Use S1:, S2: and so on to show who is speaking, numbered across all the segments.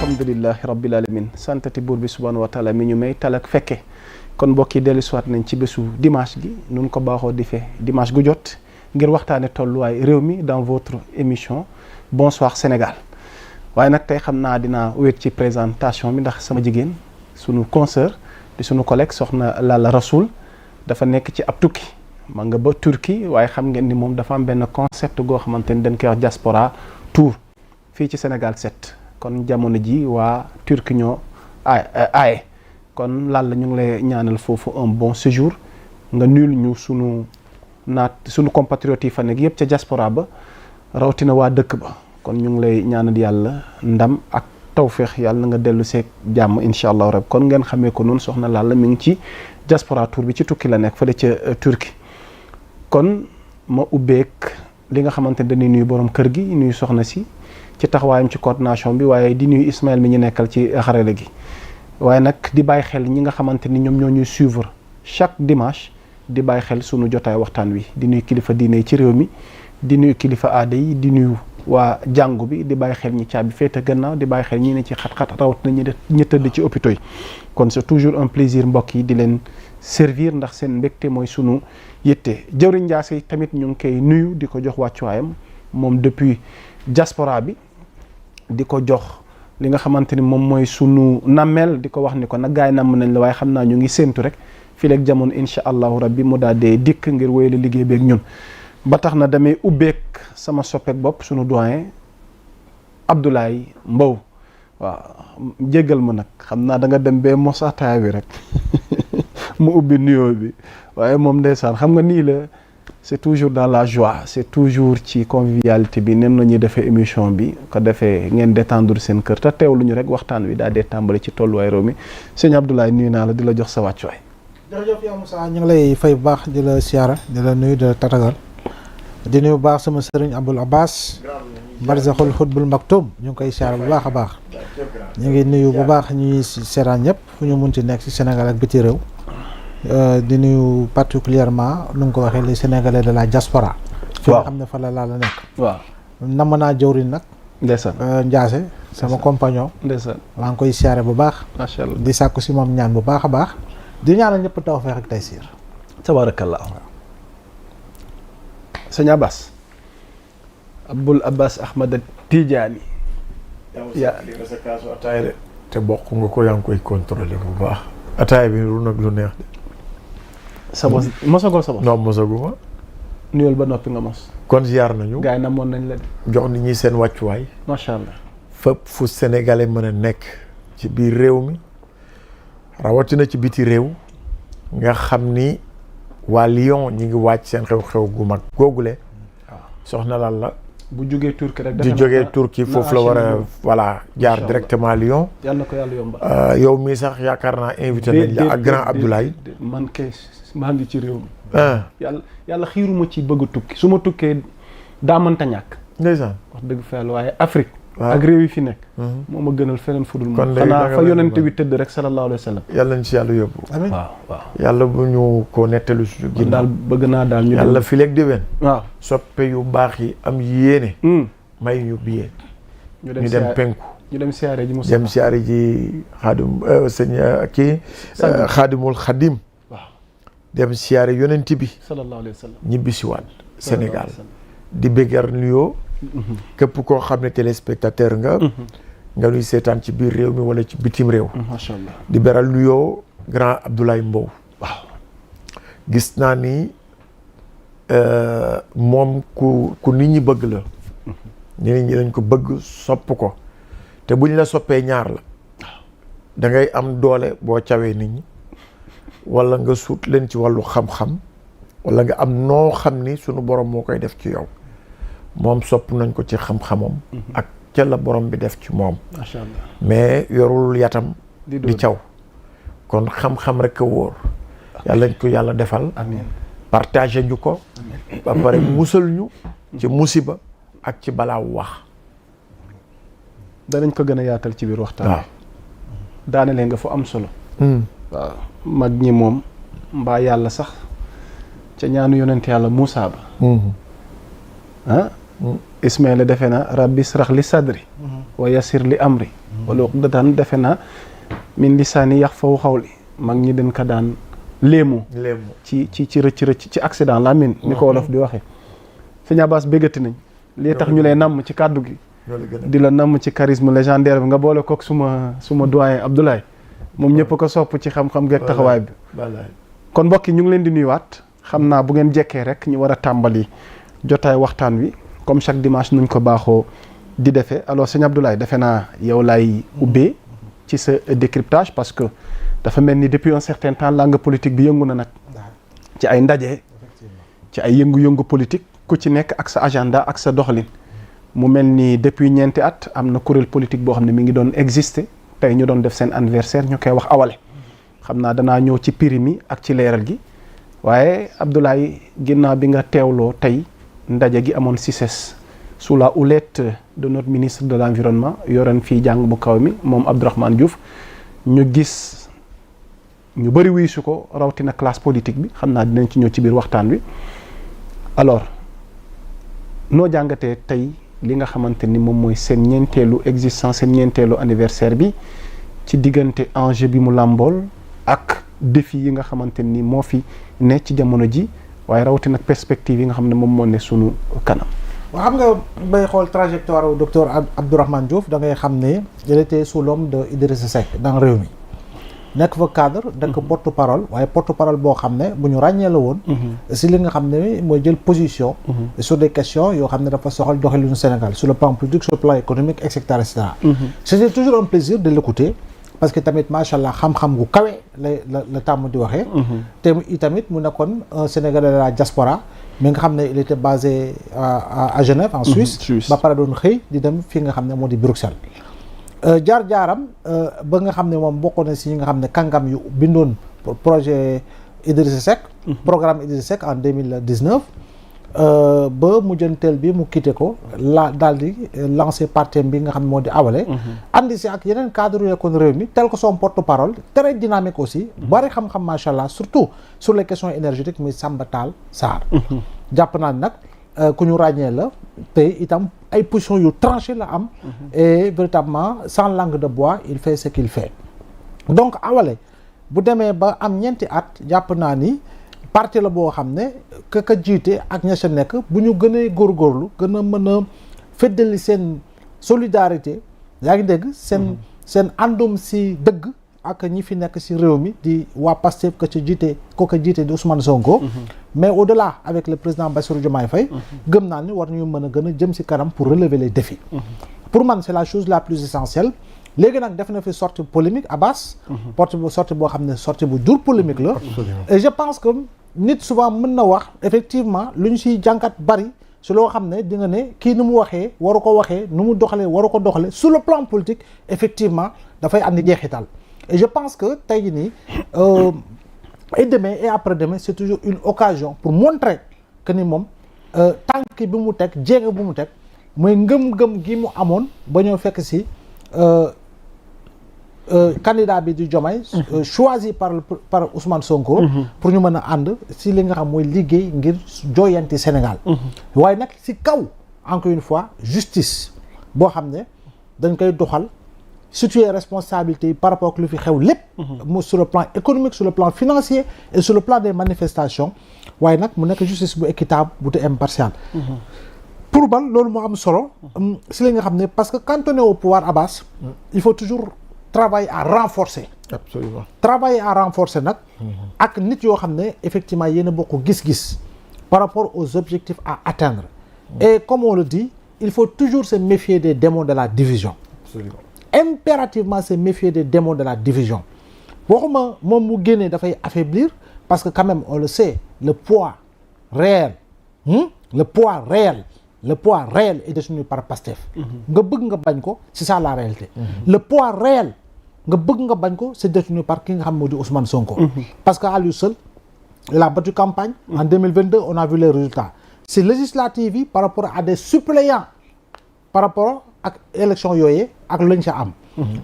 S1: alhamdulillahi rabbil alamin santati buur bi subhanahu wa taala mi ñu may talak fekke kon mbokk yi dellu siwaat nañ ci bésu dimanche gi nun ko baaxoo di fe dimanche gu jot ngir waxtaane tolluwaay réew mi dans votre émission Bonsoir Sénégal waaye nag tey xam naa dinaa wéet ci présentation bi ndax sama jigéen sunu consoeur di sunu collègue soxna Lalla Rasoul dafa nekk ci ab tukki ma nga ba Turquie waaye xam ngeen ni moom dafa am benn concept goo xamante ni dañ koy wax diaspora tour fii ci Sénégal 7 kon jamono ji waa Turquie ñoo aaye kon Lalla ñu ngi lay ñaanal foofu un bon séjour nga nuyul ñu sunu compatriotes yi fa nekk yëpp ca diaspora ba rawatina waa dëkk ba kon ñu ngi lay ñaanal yàlla ndam ak tawféex yàlla na nga dellu seeg jàmm incha allah rab kon ngeen xamee ko noonu soxna Lalla mi ngi ci diaspora tour bi ci tukki la nekk fële ca Turquie kon ma ubbeek li nga xamante ne dañuy nuyu borom kër gi nuyu soxna si ci taxawaayam ci coordination bi waaye di nuyu Ismaël mi ñu nekkal ci xarale gi waaye nag di bàyyi xel ñi nga xamante ni ñoom ñoo ñuy suivre chaque dimanche di bàyyi xel sunu jotaay waxtaan wi di nuyu kilifa diine yi ci réew mi di nuyu kilifa aada yi di nuyu waa jàngu bi di bàyyi xel ñi caabi féete gannaaw di bàyyi xel ñi ne ci xat-xat rawat na ñi tëdd ci hôpitaux yi kon c'est toujours un plaisir mbokk yi di leen servir ndax seen mbégte mooy sunu yitte jëwriñ Ndiasse tamit ñu ngi koy nuyu di ko jox wàccuwaayam moom depuis diaspora bi di ko jox li nga xamante ni moom mooy sunu nammeel di ko wax ni ko nag gaay namm nañ la waaye xam naa ñu ngi séentu rek fii leeg jamono incha allahu rabbi mu daal dee dikk ngir wéyale liggéey beeg ñun ba tax na damay ubbeek sama soppeek bopp sunu doyen Abdoulaye Mbow waaw jéggal ma nag xam naa da nga dem bee mos ataaya bi rek mu ubbi nuyoo bi waaye moom ndeysaan xam nga nii la c'est toujours dans la joie c'est toujours ci convivialité bi nen la ñuy defee émission bi ko defee ngeen détendre seen kër te teewlu ñu rek waxtaan wi daal dee tàmbali ci tolluwaay réew mi sëñ Abdoulaye nuyu naa la di la jox sa wàccuwaay.
S2: jërëjëf yaa Moussa ñu ngi lay fay bu baax di la siyaara di la nuyu di la tatagal di nuyu bu baax sama sëriñ Aboul Abbas barzaxul xutbul maktum ñu ngi koy siyaara bu baax a baax ñu ngi nuyu bu baax ñuy seeraan ñëpp fu ñu munti nekk ci Sénégal ak biti réew di nuyu particulièrement nu nga ko waxee les Sénégalais de la diaspora fi nga xam ne fa la Lalla nekk
S1: waaw
S2: namm naa jëwriñ nag
S1: ndeysaan
S2: Ndiasse sama compagnon
S1: ndeysaan
S2: maa ngi koy siyaare bu baax
S1: macha allah
S2: di sàkku si moom ñaan bu baax a baax di ñaanal ñëpp tawfeex ak taysiir
S1: tabarakallah sëñ Abbas Aboul Abbas Ahmad Tidiane
S3: yaa li nga sa kaasu ataaya de te bokk nga ko yaa ngi koy contrôler bu baax ataaya bi ru nag lu neex de
S1: sa bos mosagoo sa bos
S3: non mosaguma
S1: nuyul ba noppi nga mos
S3: kon ziar nañu
S1: gars yi namoon nañ la de
S3: jox nit ñi seen wàccuwaay
S1: macha allah
S3: fépp fu sénégalais mën a nekk ci biir réew mi rawatina ci biti réew nga xam ni waa Lyon ñi ngi wàcc seen xew-xew gu mag googule soxna Lalla
S1: bu jógee Turquie rek
S3: di jógee Turquie foofu la war a voilà jaar directement Lyon
S1: yàlla na ko yàlla yombal
S3: yow mii sax yaakaar naa invité nañ la ak grand Abdoulaye
S1: man kay maa ngi ci réew mi yàlla xiiruma ci bëgg a tukki su ma tukkee daa mënta ñàkk
S3: ndeysaan
S1: wax dëgg fa yàlla waaye Afrique ak réew yi fi nekk moo ma gënal feneen fudul moom
S3: kon
S1: xanaa fa yonente bi tëdd rek sallallahu alayhi wa sallam
S3: yàlla nañ ci yàlla yóbbu
S2: amiin
S1: waaw
S3: yàlla bu ñu ko nettalu suñu
S1: man daal bëgg naa daal ñu
S3: yàlla fileeg déwén
S1: waaw
S3: soppe yu baax yi am yéene may ñu biyee ñu dem penku
S1: ñu dem siyaare ji
S3: dem siyaare ji xaadim sëñ kii xaadimul xadim
S1: waaw
S3: dem siyaare yonent bi
S1: sallallahu alayhi wa sallam
S3: ñibbi si waat Sénégal di béggar nuyoo képp koo xam ne téléspectateur nga nuy seetaan ci biir réew mi wala ci bitim réew
S1: macha allah di
S3: beral nuyoo grand Abdoulaye Mbow
S1: waaw
S3: gis naa ni moom ku nit ñi bëgg la nit ñi dañ ko bëgg sopp ko te buñ la soppee ñaar la da ngay am doole boo cawee nit ñi wala nga suut leen ci wàllu xam-xam wala nga am noo xam ni sunu borom moo koy def ci yow moom sopp nañ ko ci xam-xamam ak ca la borom bi def ci moom
S1: macha allah
S3: mais yorul yatam di caw kon xam-xam rek a wóor yàlla ñu ko yàlla defal
S1: amiin
S3: partagé ñu ko ba pare musal ñu ci musiba ak ci balaaw wax
S1: danañ ko gën a yaatal ci biir waxtaan
S3: waaw
S1: daanele nga fu am solo waaw mag ñi moom mbaa yàlla sax ca ñaanu yonent yàlla Muusaa ba Ismaïla defe na rabbi israh li sadri wa yassir li amri wala uqdatan defe naa min lisaani yafqahu qawli mag ñi dañ ko daan léemu ci rëcc ci accident la min ni ko wolof di waxee. sëñ Abbas béggati nañ lii tax ñu lay namm ci kàddu gi di la namm ci charisme légendaire bi nga boole kook suma doyen Abdoulaye moom ñëpp ko sopp ci xam-xam geeg taxawaay bi kon mbokk yi ñu ngi leen di nuyuwaat xam naa bu ngeen jekkee rek ñu war a tàmbali jotaay waxtaan wi comme chaque dimanche nuñ ko baaxoo di defee alors sëñ Abdoulaye defe naa yow laay ubbee ci sa décryptage parce que dafa mel ni depuis un certain temps langue politique bi yëngu na nag ci ay ndaje ci ay yëngu-yëngu politique ku ci nekk ak sa agenda ak sa doxalin mu mel ni depuis ñeenti at am na kuréel politique boo xam ne mi ngi doon exister tey ñu doon def seen anniversaire ñu koy wax awale xam naa danaa ñëw ci piri mi ak ci leeral gi waaye Abdoulaye ginnaaw bi nga teewloo tey ndaje gi amoon CICES sous la houlette de notre ministre de l'environnement yoroon fii jàng bu kaw mi moom Abdourahmane Diouf ñu gis ñu bëri wuyu su ko rawatina classe politique bi xam naa dinañ ci ñëw ci biir waxtaan wi alors noo jàngatee tey li nga xamante ni moom mooy seen ñeenteelu existence seen ñeenteelu anniversaire bi ci diggante enjeu bi mu làmbool ak défi yi nga xamante ni moo fi ne ci jamono ji waaye rawatina perspective yi nga xam ne moom moo ne sunu kanam.
S2: waaw xam nga bay xool trajectoire au docteur Abdourahmane Diouf da ngay xam ne il était sous l'homme de Idrissa Seck dans réew mi nekk fa cadre nekk porte parole waaye porte parole boo xam ne bu ñu ràññee la woon si li nga xam ne mooy jël position sur des questions yoo xam ne dafa soxal doxalinu Sénégal sur le plan politique sur le plan économique et cetera et cetera. C'était toujours un plaisir de l'écouter parce que tamit macha allah xam-xam gu kawe la tàmm di waxee te itamit mu nekkoon un Sénégalais de la diaspora mais nga xam ne il était basé à Genève en Suisse ba pare doon xëy di dem fii nga xam ne moo di Bruxelles jaar-jaaram ba nga xam ne moom bokkoon na si ñi nga xam ne kàngam yu bindoon projet Idrissa Seck programme Idrissa Seck en 2019 ba mujjanteel bi mu quitté ko daal di lancé parti bi nga xam ne moo di awale andi si ak yeneen cadre yu nekkoon réew mi tel que son porte-parole très dynamique aussi bari xam-xam macha allah surtout sur les questions énergétiques muy Samba Tall Sarr jàpp naa nag ku ñu ràññee la te itam ay positions yu tranché la am et véritablement sans langue de bois il fait ce qu'il fait donc awale bu demee ba am ñeenti at jàpp naa ni parti la boo xam ne ka jiite ak ña sa nekk bu ñu gënee góorgóorlu gën a mën a feddali seen solidarité yaa ngi dégg seen àndum si dëgg ak ñi fi nekk si réew mi di waa Pastef ko jiite di Ousmane Sonko mais au-delà avec le président Bassirou Diomaye Faye gëm naa ni war ñu mën a gën a jëm si kanam pour relever les défis pour man c'est la chose la plus essentielle léegi nag def na fi sortie polémique Abbas sortie boo xam ne sortie bu jur polémique la et je pense que nit souvent mën na wax effectivement lu ñu siy jànkat bari su loo xam ne di nga ne kii nu mu waxee waru ko waxee nu mu doxalee waru ko doxalee sur le plan politique effectivement dafay andi jeexital et je pense que tey jii nii et demain et après-demain c'est toujours une occasion pour montrer que ni moom tànk bi mu teg jéego bu mu teg mooy ngëm-ngëm gi mu amoon ba ñoo fekk si candidat bi di Diomaye choisi par Ousmane Sonko pour ñu mën a ànd si li nga xam mooy liggéey ngir jooyanti Sénégal waaye nag si kaw encore une fois justice boo xam ne dañ koy doxal situer responsabilité yi par rapport ak lu fi xew lépp mu sur le plan économique sur le plan financier et sur le plan des manifestations waaye nag mu nekk justice bu équitable bu te impartial pour man loolu moo am solo si li nga xam ne parce que quand on est au pouvoir Abbas il faut toujours travailler à renforcer
S3: absolument
S2: travailler à renforcer nag ak nit yoo xam ne effectivement yéen a bokk gis-gis par rapport aux objectifs à atteindre et comme on le dit il faut toujours se méfier des démons de la division
S3: absolument
S2: impérativement se méfier des démons de la division waxuma moom mu génnee dafay affaiblir parce que quand même on le sait le poids réel est détenu par Pastef nga bëgg nga bañ ko c'est ça la réalité le poids réel nga bëgg nga bañ ko c'est détenu par ki nga xam moo di Ousmane Sonko parce que à lui seul il a battu campagne en 2022 on a vu les résultats c'est législative yi par rapport à des suppléants par rapport ak élection yooyee ak lañ ca am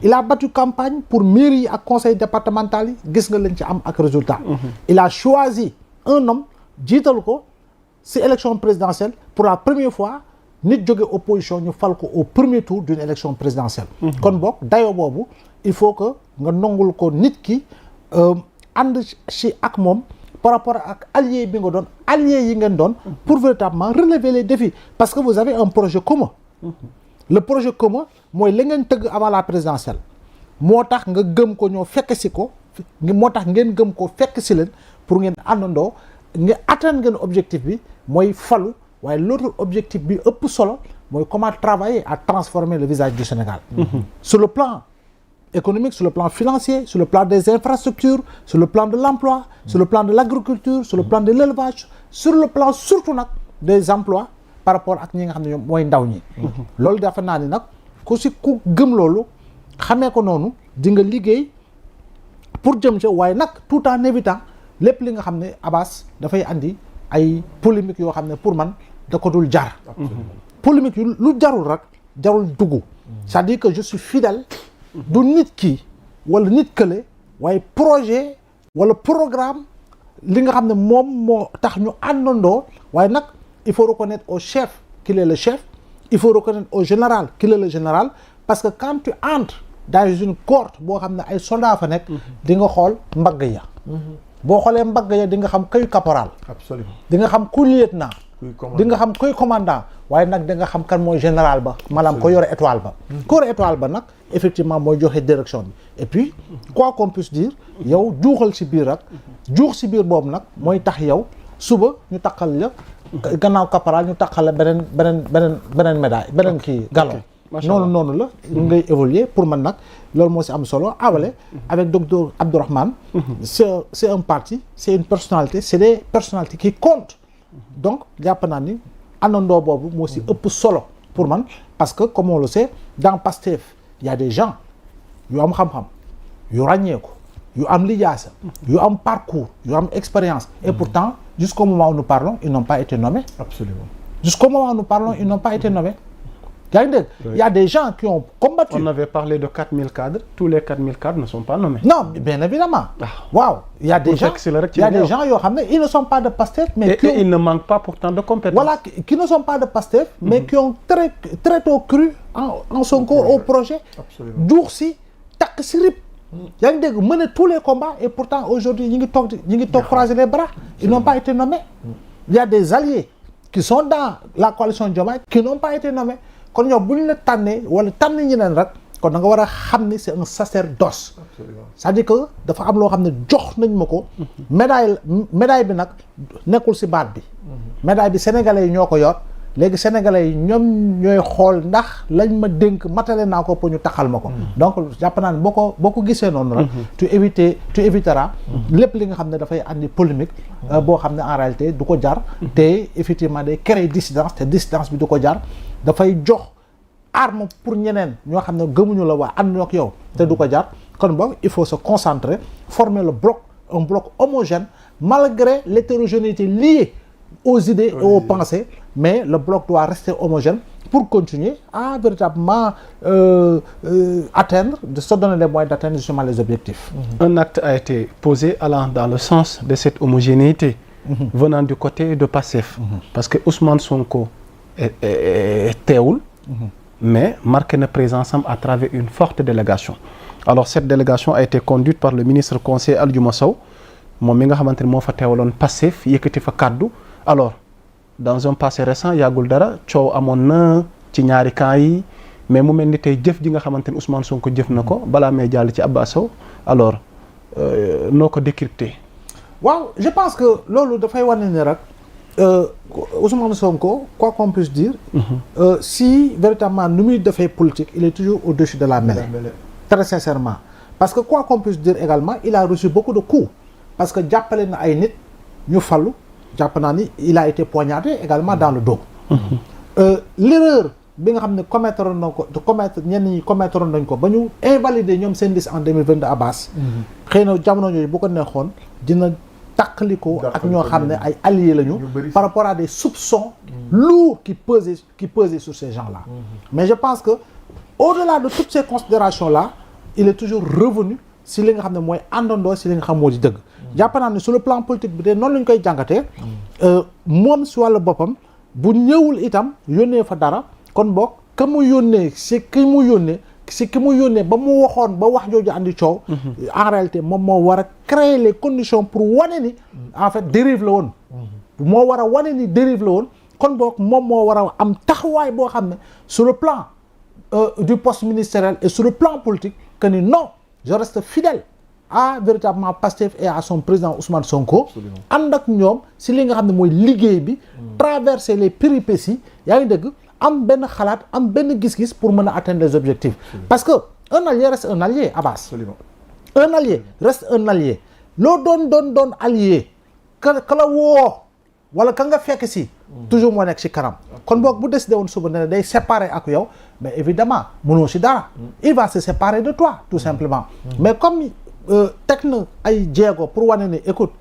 S2: il a battu campagne pour mairie yi ak conseil départemental yi gis nga lañ ca am ak résultat il a choisi un homme jiital ko ci élection présidentielle pour la première fois nit jóge opposition ñu fal ko au premier tour d'une élection présidentielle. kon boog dayoo boobu il faut que nga nongul ko nit ki ànd ci ak moom par rapport ak allié bi nga doon allié yi ngeen doon pour véritablement relever les défis parce que vous avez un projet commun. le projet commun mooy la ngeen tëgg avant la présidentielle moo tax nga gëm ko ñoo fekk si ko moo tax ngeen gëm ko fekk si leen pour ngeen àndandoo nga atteindre ngeen objectif bi mooy falu waaye l'autre objectif bi ëpp solo mooy comment travailler à transformer le visage du Sénégal. Sur le plan économique, sur le plan financier, sur le plan des infrastructures, sur le plan de l'emploi, sur le plan de l'agriculture, sur le plan de l'élevage, sur le plan surtout nag des emplois par rapport ak ñi nga xam ne ñoom mooy ndaw ñi. loolu dafa naa ni nag ku gëm loolu xamee ko noonu di nga liggéey pour jëm ca waaye nag tout en évitant lépp li nga xam ne Abass dafay andi ay polémiques yoo xam ne pour man da ko dul jar. polémique yu lu jarul rek jarul dugg. c'est-à-dire que je suis fidèle. du nit ki wala nit kële waaye projet wala programme li nga xam ne moom moo tax ñu àndandoo waaye nag il faut reconnaître au chef qu'il est le chef il faut reconnaître au général qu'il est le général parce que quand tu entres dans une cohorte boo xam ne ay soldats fa nekk di nga xool mbagg ya boo xoolee mbagg ya di nga xam kuy caporal
S3: absolument
S2: di nga xam kuy lieutenant di nga xam kuy commandant waaye nag da nga xam kan mooy général ba maanaam ko yore étoile ba ko yore étoile ba nag effectivement mooy joxe direction bi et puis quoi qu'on puisse dire yow juuxal si biir rek juux si biir boobu nag mooy tax yow suba ñu takkal la gannaaw caporal ñu takkal la beneen médaille beneen kii galon noonu la ngay évoluer pour man nag loolu moo si am solo awale avec docteur Abdourahmane c'est un parti c'est une personnalité c'est des personnalités qui comptent donc jàpp naa ni àndandoo boobu moo si ëpp solo pour man parce que comme on le sait dans Pastef il y a des gens yu am xam-xam yu ràññeeku yu am lijaasa yu am parcours yu am expérience et pourtant jusqu'au moment où nous parlons ils n'ont pas été nommés.
S3: Absolument.
S2: Jusqu'au moment où nous parlons ils n'ont pas été nommés. yaa ngi dégg il y a des gens qui ont combattu.
S1: On avait parlé de 4000 cadres tous les 4000 cadres ne sont pas nommés.
S2: Non bien évidemment. waaw il y a des gens yoo xam ne ils ne sont pas de Pastef. mais
S1: et ils ne manquent pas pourtant de compétences.
S2: Voilà qui ne sont pas de Pastef. mais qui ont très tôt cru en Sonko au projet.
S3: Absolument.
S2: duux si takk si rib. yaa ngi dégg mener tous les combats et pourtant aujourd'hui ñi ngi toog croiser les bras. Ils n'ont pas été nommés. Il y a des alliés qui sont dans la coalition Diomaye qui n'ont pas été nommés. kon ñoom bu ñu la tànnee wala tànn ñeneen rek kon da nga war a xam ni c'est un sacerdoce. c'est-à-dire que dafa am loo xam ne jox nañ ma ko. médaille bi nag nekkul ci baat bi. médaille bi sénégalais yi ñoo ko yor léegi sénégalais yi ñoom ñooy xool ndax lañ ma dénk matale naa ko pour ñu taxal ma ko. donc jàpp naa ne boo ko gisee noonu rek. tu éviteras lépp li nga xam ne dafay andi polémique. boo xam ne en réalité du ko jar. te effectivement day créer dissidence te dissidence bi du ko jar. dafay jox arme pour ñeneen ñoo xam ne gëmuñu la waa ànd ak yow te du ko jar kon boog il faut se concentrer former un bloc homogène malgré l'hétérogénéité liée aux idées et aux pensées mais le bloc doit rester homogène pour continuer à véritablement de se donner les moyens d'atteindre justement les objectifs.
S1: Un acte a été posé allant dans le sens de cette homogénéité venant du côté de Pastef parce que Ousmane Sonko teewul mais marqué na présence am à travers une forte délégation alors cette délégation a été conduite par le ministre conseiller Aldiouma Sow moom mi nga xamante ne moo fa teewaloon Pastef yëkkati fa kàddu alors dans un passé récent yàggul dara coow amoon na ci ñaari camp yi mais mu mel ni tey jëf ji nga xamante ne Ousmane Sonko jëf na ko balaa may jàll ci Abba Sow alors noo ko décrypter.
S2: waaw je pense que loolu dafay wane ni rek. Ousmane Sonko quoi qu'on puisse dire si véritablement nu muy defee politique il est toujours au-dessus de la mêlée très sincèrement parce que quoi qu'on puisse dire également il a reçu beaucoup de coups parce que jàppale na ay nit ñu fallu jàpp naa ni il a été poignardé également dans le dos l'erreur bi nga xam ne ñenn ñi commettre nañ ko ba ñu invalider ñoom seen liste en 2022 Abass xëy na jamono yooyu bu ko neexoon dina tàqaliko ak ñoo xam ne ay alliés lañu par rapport à des soupçons lourds qui pesaient sur ces gens-là mais je pense que au-delà de toutes ces considérations là il est toujours revenu si li nga xam ne mooy àndandoo si li nga xam moo di dëgg jàpp naa ne sur le plan politique bi de noonu la ñu koy jàngatee moom si wàllu boppam bu ñëwul itam yónnee fa dara kon boog ka mu yónnee si ki mu yónnee ba mu waxoon ba wax jooju andi coow en réalité moom moo war a créer les conditions pour wane ni en fait dérive la woon moo war a wane ni dérive la woon kon boog moom moo war a am taxawaay boo xam ne sur le plan du poste ministériel et sur le plan politique que ni non je reste fidèle à véritablement Pastef et à son président Ousmane Sonko ànd ak ñoom si li nga xam ne mooy liggéey bi traverser les péripéties yaa ngi dégg am benn xalaat am benn gis-gis pour mën a atteindre les objectifs parce que un allié reste un allié Abbas un allié reste un allié loo doon allié ka la woo wala ka nga fekk si toujours moo nekk si kanam kon boog bu décidé woon suba ne day séparer ak yow mais évidemment mënoo si dara il va se séparer de toi tout simplement mais comme teg na ay jéego pour wane ne écoute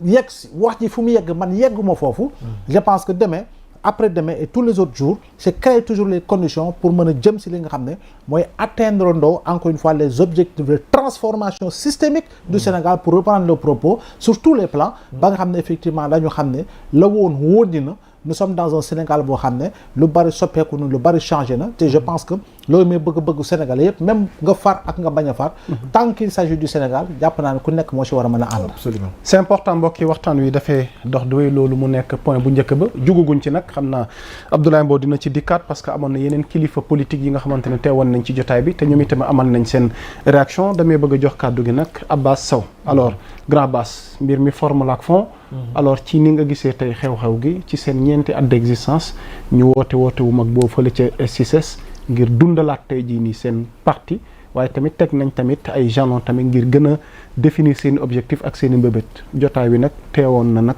S2: yegg wax ji fu mu yegg man yegguma foofu je pense que demain après-demain et tous les autres jours c'est créer toujours les conditions pour mën a jëm si li nga xam ne mooy atteindre ndoo encore une fois les objectifs de transformation systémique du Sénégal pour reprendre le propos sur tous les plans ba nga xam ne effectivement dañu xam ne la woon wóodi na nous sommes dans un Sénégal boo xam ne lu bari soppeeku na lu bari changé na te je pense que loolu mooy bëgg-bëggu Sénégal yëpp même nga far ak nga bañ a far tant qu'il s'agit du Sénégal jàpp naa ne ku nekk moo si war a mën a ànd.
S3: absolument
S1: c'est important mbokk yi waxtaan wi dafay dox doy loolu mu nekk point bu njëkk ba juguguñ ci nag xam naa Abdoulaye Mbow dina ci dikkaat parce que amoon na yeneen kilifa politique yi nga xamante ne teewoon nañ ci jotaay bi te ñoom itam amal nañ seen réaction damay bëgg a jox kàddu gi nag Abbas Sow alors grand Bass mbir mi forme la ak fond alors ci ni nga gisee tey xew-xew gi ci seen ñeenti at d'existence ñu woote wu mag boo fële ca S6S ngir dundalaat tey jii nii seen parti waaye tamit teg nañ tamit ay jalons tamit ngir gën a définir seen objectif ak seen i mbébét jotaay bi nag teewoon na nag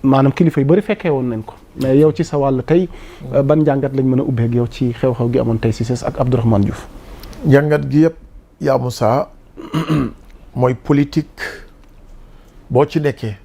S1: maanaam kilifa yu bëri fekkee woon nañ ko mais yow ci sa wàll tey ban njàngat lañ mën a ubbeeg yow ci xew-xew gi amoon tey S6S ak Abdourahmane Diouf.
S3: njàngat gi yëpp yaa Moussa mooy politique boo ci nekkee